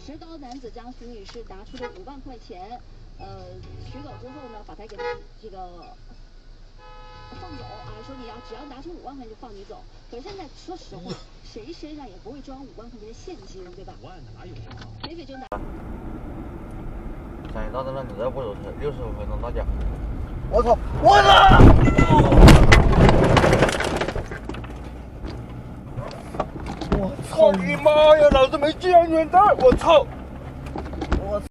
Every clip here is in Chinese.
持刀男子将徐女士拿出了5万块钱，取走之后呢，把他给这个放走啊，说你只要拿出5万块钱就放你走。可是现在说实话，谁身上也不会装5万块钱的现金，对吧？5万哪有啊？肥肥就拿。想到的那你这不如65分钟到家。我操！我操！我操你妈呀！老子没系安全带！我操！我。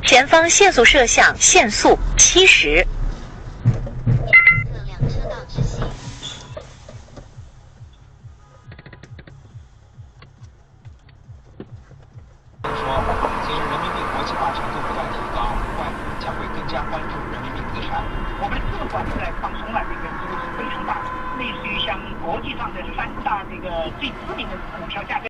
前方限速摄像限速70。两车道直行。说，随着人民币国际化程度不断提高，外部将会更加关注人民币资产。我们四管在放松了，这个力度是非常大的，类似于像国际上的3大这个最知名的股票价格。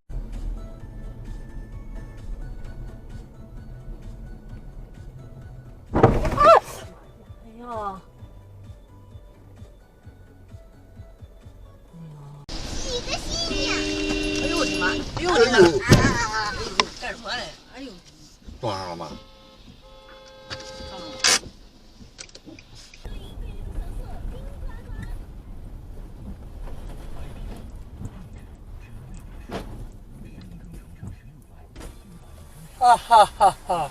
你的心呀！哎呦我的妈！哎呦我的妈！干什么嘞？哎呦！撞上了吗？哈哈哈哈！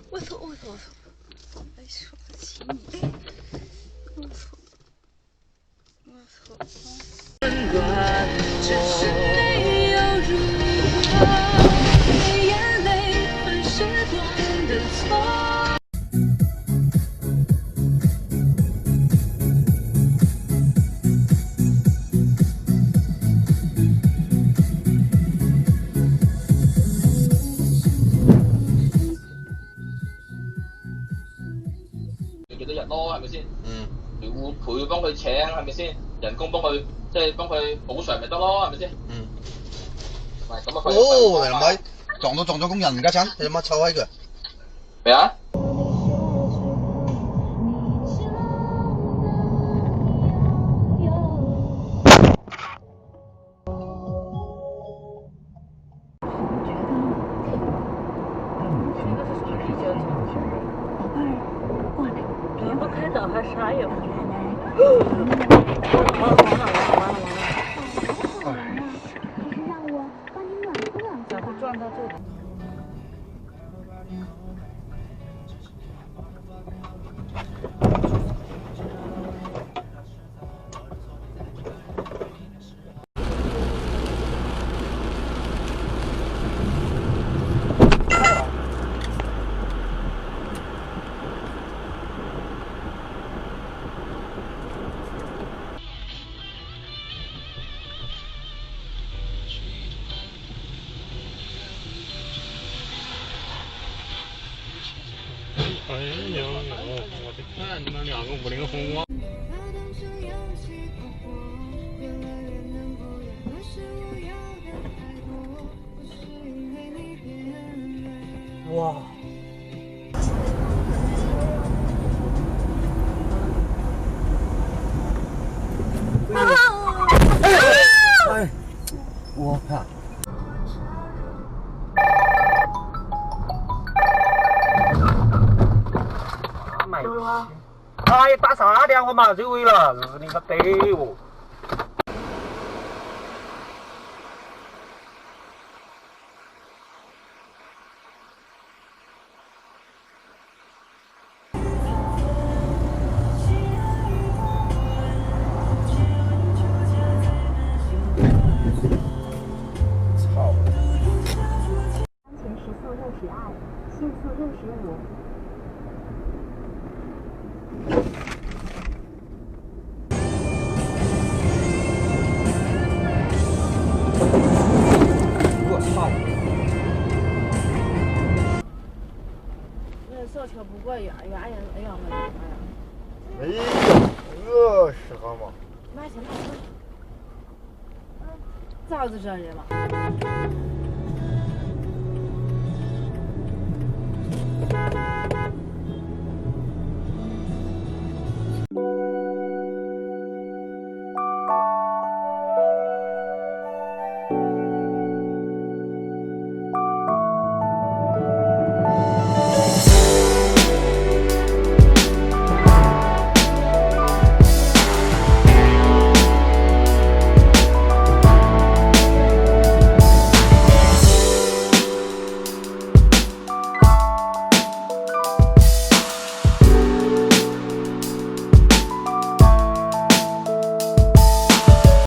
我操！哎，说得起你！我操！只是没有如何，眼泪很时光的错。幾多日咯，係咪先？會賠幫佢請，係咪先？人工幫佢即係幫佢補償咪得咯，係咪先？唔係咁啊！哦，你諗下，撞咗工人而家親，你諗下臭閪佢。咩啊？不开导还啥也不知道。完了！就是让我帮你暖和暖和。咋会撞到这里？哎呦，我的天，他妈2个50红光！哇！哎，我靠！哎，打啥的啊？我马上就位了，日你个爹哦！操！示爱，限速65。我操！那小车不过远远人，哎呀我的妈呀！哎呀，饿死了嘛！买去买去。咋子这人了？